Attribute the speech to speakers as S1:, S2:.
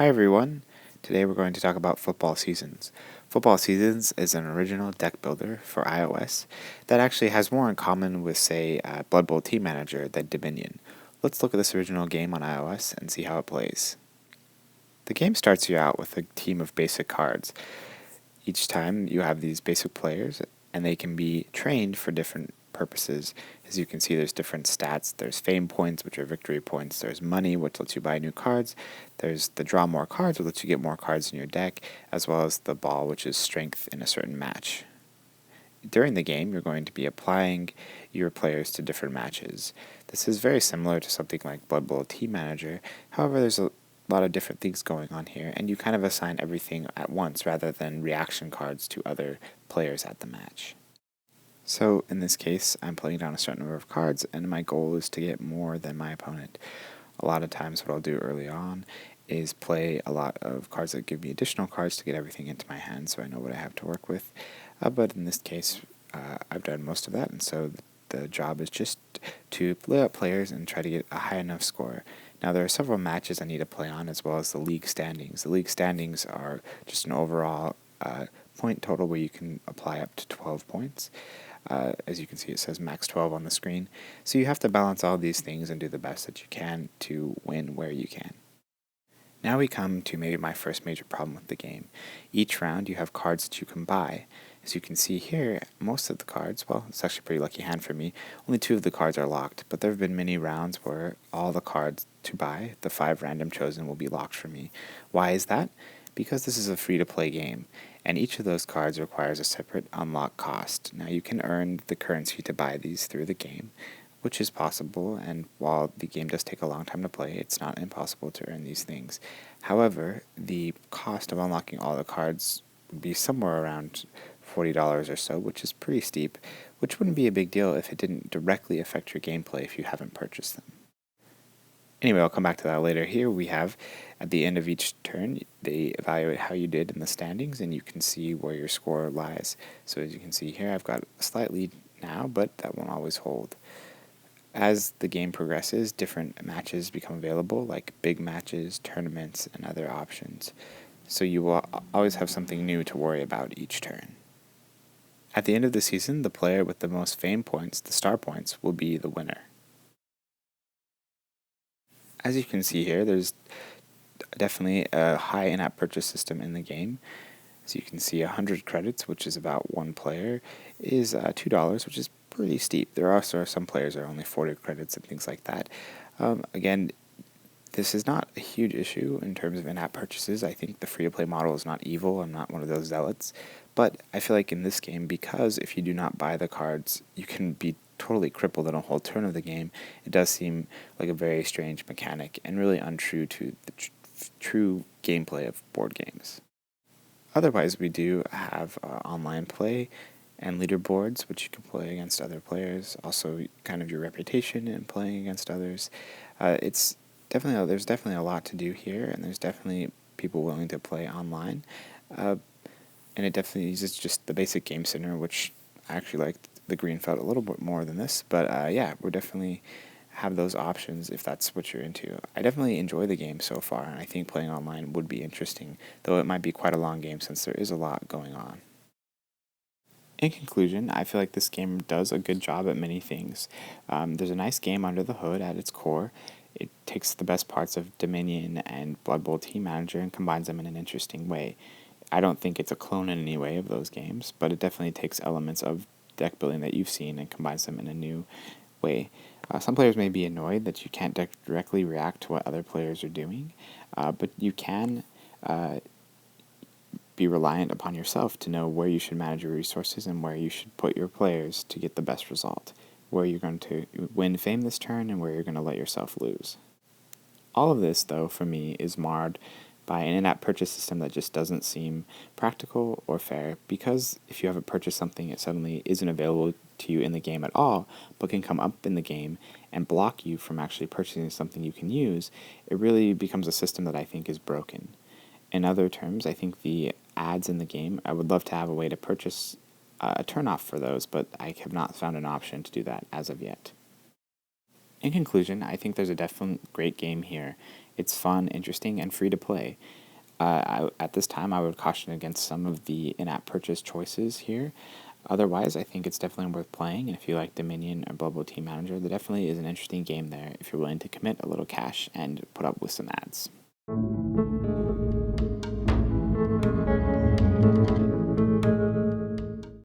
S1: Hi everyone. Today we're going to talk about Football Seasons. Football Seasons is an original deck builder for iOS that actually has more in common with, say, Blood Bowl Team Manager than Dominion. Let's look at this original game on iOS and see how it plays. The game starts you out with a team of basic cards. Each time you have these basic players, and they can be trained for different purposes. As you can see, there's different stats. There's fame points, which are victory points. There's money, which lets you buy new cards. There's the draw more cards, which lets you get more cards in your deck, as well as the ball, which is strength in a certain match. During the game, you're going to be applying your players to different matches. This is very similar to something like Blood Bowl Team Manager. However, there's a lot of different things going on here, and you kind of assign everything at once rather than reaction cards to other players at the match. So in this case, I'm playing down a certain number of cards, and my goal is to get more than my opponent. A lot of times what I'll do early on is play a lot of cards that give me additional cards to get everything into my hand so I know what I have to work with. But in this case, I've done most of that, and so the job is just to lay out players and try to get a high enough score. Now, there are several matches I need to play on, as well as the league standings. The league standings are just an overall point total where you can apply up to 12 points. As you can see, it says max 12 on the screen. So you have to balance all these things and do the best that you can to win where you can. Now we come to maybe my first major problem with the game. Each round you have cards that you can buy. As you can see here, most of the cards, well, it's actually a pretty lucky hand for me, only 2 of the cards are locked, but there have been many rounds where all the cards to buy, the 5 random chosen, will be locked for me. Why is that? Because this is a free-to-play game, and each of those cards requires a separate unlock cost. Now you can earn the currency to buy these through the game, which is possible, and while the game does take a long time to play, it's not impossible to earn these things. However, the cost of unlocking all the cards would be somewhere around $40 or so, which is pretty steep, which wouldn't be a big deal if it didn't directly affect your gameplay if you haven't purchased them. Anyway, I'll come back to that later. Here we have, at the end of each turn, they evaluate how you did in the standings, and you can see where your score lies. So as you can see here, I've got a slight lead now, but that won't always hold. As the game progresses, different matches become available, like big matches, tournaments, and other options. So you will always have something new to worry about each turn. At the end of the season, the player with the most fame points, the star points, will be the winner. As you can see here, there's definitely a high in-app purchase system in the game. As you can see, 100 credits, which is about 1 player, is $2, which is pretty steep. There also are some players that are only 40 credits and things like that. Again, this is not a huge issue in terms of in-app purchases. I think the free-to-play model is not evil. I'm not one of those zealots. But I feel like in this game, because if you do not buy the cards, you can be totally crippled in a whole turn of the game. It does seem like a very strange mechanic and really untrue to the true gameplay of board games. Otherwise, we do have online play and leaderboards, which you can play against other players. Also, kind of your reputation in playing against others. There's definitely a lot to do here, and there's definitely people willing to play online. And it definitely uses just the basic game center, which I actually liked the green felt a little bit more than this. But yeah, we're definitely have those options if that's what you're into. I definitely enjoy the game so far, and I think playing online would be interesting, though it might be quite a long game since there is a lot going on. In conclusion, I feel like this game does a good job at many things. There's a nice game under the hood at its core. It takes the best parts of Dominion and Blood Bowl Team Manager and combines them in an interesting way. I don't think it's a clone in any way of those games, but it definitely takes elements of deck building that you've seen and combines them in a new way. Some players may be annoyed that you can't directly react to what other players are doing, but you can be reliant upon yourself to know where you should manage your resources and where you should put your players to get the best result, where you're going to win fame this turn and where you're going to let yourself lose. All of this, though, for me, is marred by an in-app purchase system that just doesn't seem practical or fair, because if you haven't purchased something, it suddenly isn't available to you in the game at all, but can come up in the game and block you from actually purchasing something you can use. It really becomes a system that I think is broken. In other terms, I think the ads in the game, I would love to have a way to purchase a turnoff for those, but I have not found an option to do that as of yet. In conclusion, I think there's a definite great game here. It's fun, interesting, and free to play. At this time, I would caution against some of the in-app purchase choices here. Otherwise, I think it's definitely worth playing, and if you like Dominion or Global Team Manager, there definitely is an interesting game there if you're willing to commit a little cash and put up with some ads.